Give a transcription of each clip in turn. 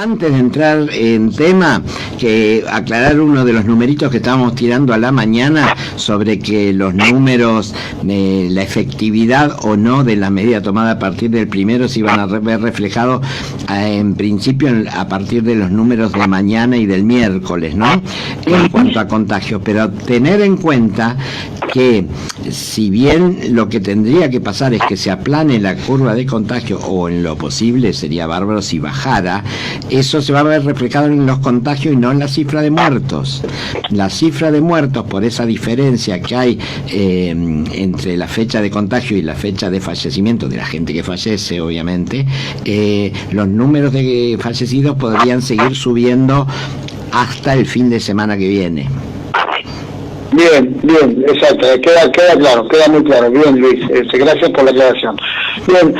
Antes de entrar en tema, que aclarar uno de los numeritos que estábamos tirando a la mañana sobre que los números, la efectividad o no de la medida tomada a partir del primero se iban a ver reflejados en principio a partir de los números de mañana y del miércoles, ¿no? En cuanto a contagios, pero tener en cuenta que si bien lo que tendría que pasar es que se aplane la curva de contagio, o en lo posible sería bárbaro si bajara, eso se va a ver reflejado en los contagios y no en la cifra de muertos. La cifra de muertos, por esa diferencia que hay entre la fecha de contagio y la fecha de fallecimiento de la gente que fallece, obviamente, los números de fallecidos podrían seguir subiendo hasta el fin de semana que viene. Bien, exacto, queda claro, queda muy claro. Bien, Luis, gracias por la aclaración. Bien,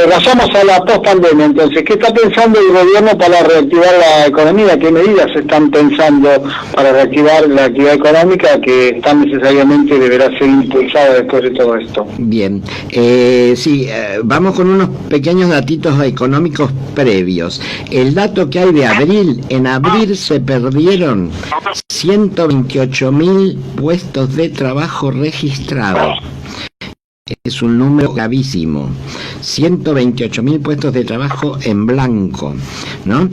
pasamos a la post-pandemia, entonces, ¿qué está pensando el gobierno para reactivar la economía? ¿Qué medidas están pensando para reactivar la actividad económica que tan necesariamente deberá ser impulsada después de todo esto? Bien, vamos con unos pequeños datitos económicos previos. El dato que hay de abril, en abril se perdieron 128.000 puestos de trabajo registrados. Es un número gravísimo. 128.000 puestos de trabajo en blanco, ¿no?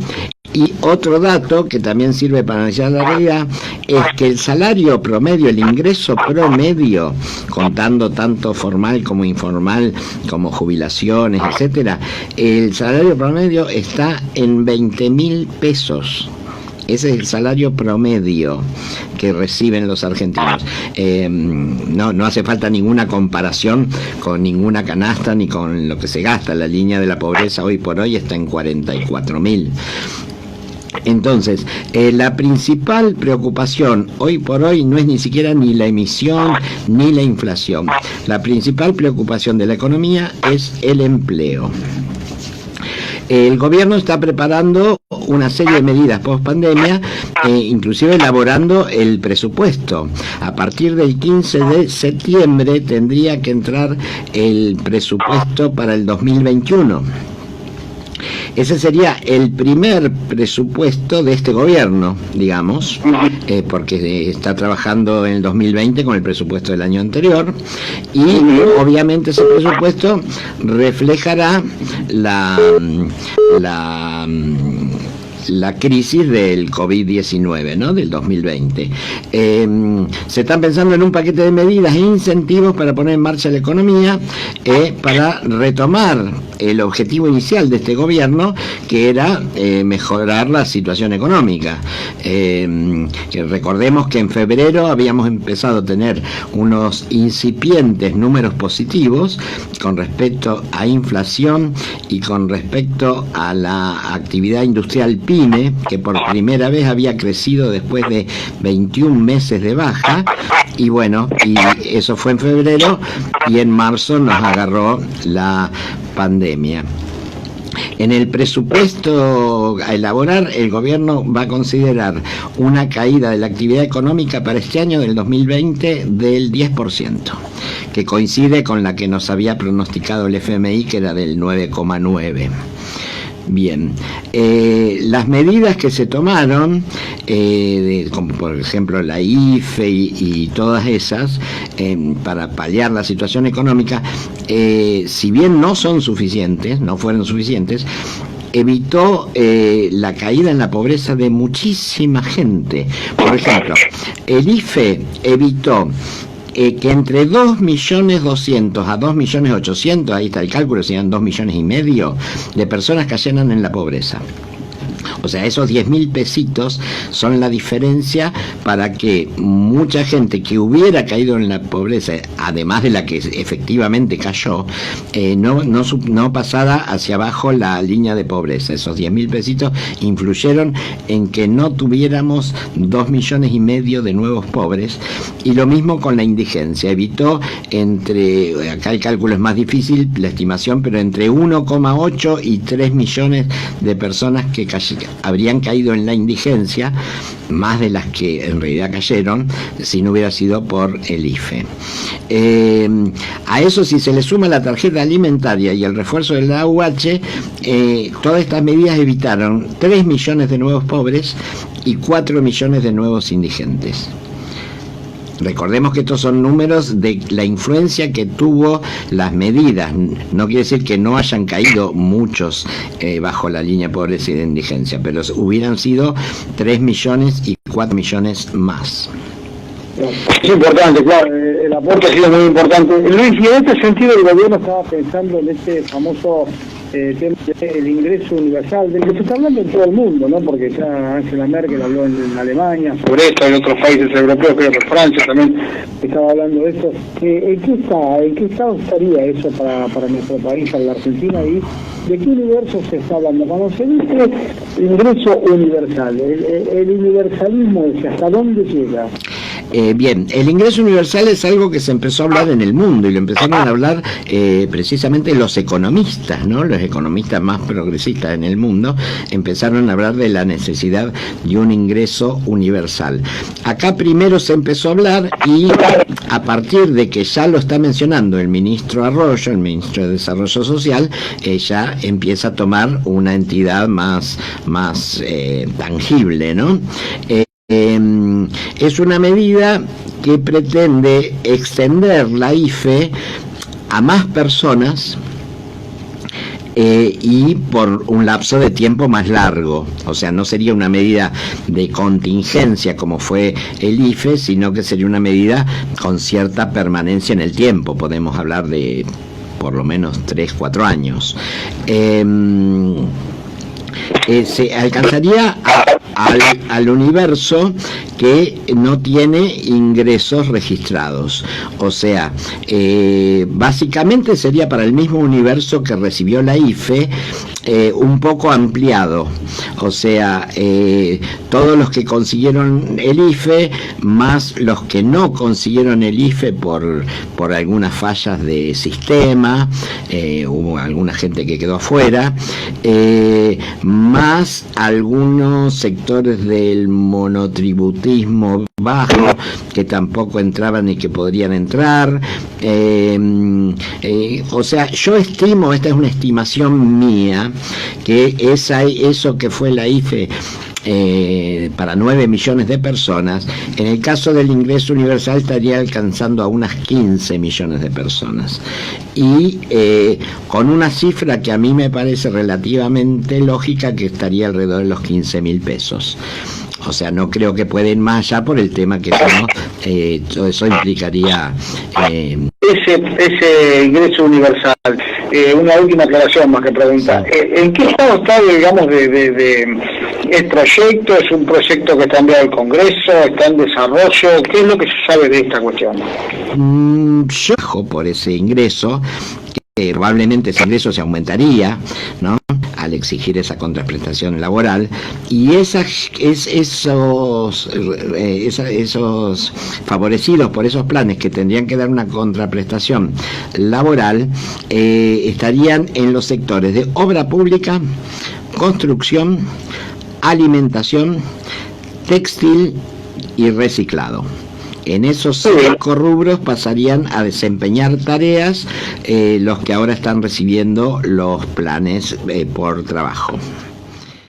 Y otro dato que también sirve para analizar la realidad es que el salario promedio, el ingreso promedio, contando tanto formal como informal, como jubilaciones, etcétera, el salario promedio está en 20.000 pesos. Ese es el salario promedio que reciben los argentinos. No hace falta ninguna comparación con ninguna canasta ni con lo que se gasta. La línea de la pobreza hoy por hoy está en 44.000. Entonces, la principal preocupación hoy por hoy no es ni siquiera ni la emisión ni la inflación. La principal preocupación de la economía es el empleo. El gobierno está preparando una serie de medidas post pandemia, inclusive elaborando el presupuesto. A partir del 15 de septiembre tendría que entrar el presupuesto para el 2021. Ese sería el primer presupuesto de este gobierno, digamos, porque está trabajando en el 2020 con el presupuesto del año anterior, y obviamente ese presupuesto reflejará la crisis del COVID-19, ¿no? Del 2020. Se están pensando en un paquete de medidas e incentivos para poner en marcha la economía, para retomar el objetivo inicial de este gobierno, que era mejorar la situación económica. Que recordemos que en febrero habíamos empezado a tener unos incipientes números positivos con respecto a inflación y con respecto a la actividad industrial PYME, que por primera vez había crecido después de 21 meses de baja, y bueno, y eso fue en febrero, y en marzo nos agarró la pandemia. En el presupuesto a elaborar, el gobierno va a considerar una caída de la actividad económica para este año del 2020 del 10%, que coincide con la que nos había pronosticado el FMI, que era del 9,9%. Bien, las medidas que se tomaron, como por ejemplo la IFE y todas esas, para paliar la situación económica, si bien no fueron suficientes, evitó la caída en la pobreza de muchísima gente. Por ejemplo, el IFE evitó que entre 2.200.000 a 2.800.000, ahí está el cálculo, serían 2,5 millones de personas cayeran en la pobreza. O sea, esos 10.000 pesitos son la diferencia para que mucha gente que hubiera caído en la pobreza, además de la que efectivamente cayó, no pasara hacia abajo la línea de pobreza. Esos 10.000 pesitos influyeron en que no tuviéramos 2,5 millones de nuevos pobres, y lo mismo con la indigencia. Evitó acá el cálculo es más difícil, la estimación, pero entre 1,8 y 3 millones de personas que habrían caído en la indigencia, más de las que en realidad cayeron si no hubiera sido por el IFE. A eso, si se le suma la tarjeta alimentaria y el refuerzo del AUH, todas estas medidas evitaron 3 millones de nuevos pobres y 4 millones de nuevos indigentes. Recordemos que estos son números de la influencia que tuvo las medidas. No quiere decir que no hayan caído muchos bajo la línea de pobreza y de indigencia, pero hubieran sido 3 millones y 4 millones más. Es importante, claro, el aporte ha sido muy importante. Luis, y en este sentido el gobierno estaba pensando en este famoso tema del ingreso universal, del que se está hablando en todo el mundo, ¿no? Porque ya Angela Merkel habló en Alemania sobre esto, en otros países europeos, creo que Francia también estaba hablando de eso. ¿En qué estado estaría eso para nuestro país, para la Argentina? ¿Y de qué universo se está hablando? Cuando se dice ingreso universal, el universalismo es ¿hasta dónde llega? Bien, el ingreso universal es algo que se empezó a hablar en el mundo y lo empezaron a hablar precisamente los economistas, ¿no? Los economistas más progresistas en el mundo empezaron a hablar de la necesidad de un ingreso universal. Acá primero se empezó a hablar y a partir de que ya lo está mencionando el ministro Arroyo, el ministro de Desarrollo Social, ya empieza a tomar una entidad más tangible, ¿no? Es una medida que pretende extender la IFE a más personas y por un lapso de tiempo más largo. O sea, no sería una medida de contingencia como fue el IFE, sino que sería una medida con cierta permanencia en el tiempo. Podemos hablar de por lo menos 3-4 años. Se alcanzaría al universo que no tiene ingresos registrados. O sea, básicamente sería para el mismo universo que recibió la IFE, un poco ampliado. O sea, todos los que consiguieron el IFE, más los que no consiguieron el IFE por algunas fallas de sistema, hubo alguna gente que quedó afuera, más algunos sectores del monotributismo bajo que tampoco entraban y que podrían entrar. O sea, yo estimo, esta es una estimación mía, que eso que fue la IFE para 9 millones de personas, en el caso del ingreso universal estaría alcanzando a unas 15 millones de personas, y con una cifra que a mí me parece relativamente lógica, que estaría alrededor de los 15.000 pesos. O sea, no creo que pueda ir más allá por el tema que todo eso implicaría ese ingreso universal. Una última aclaración más que pregunta. ¿En qué estado está, digamos, el proyecto? ¿Es un proyecto que está enviado al Congreso? ¿Está en desarrollo? ¿Qué es lo que se sabe de esta cuestión? Yo bajo por ese ingreso, que probablemente ese ingreso se aumentaría, ¿no?, al exigir esa contraprestación laboral, y esos favorecidos por esos planes que tendrían que dar una contraprestación laboral estarían en los sectores de obra pública, construcción, alimentación, textil y reciclado. En esos 5 rubros pasarían a desempeñar tareas los que ahora están recibiendo los planes por trabajo.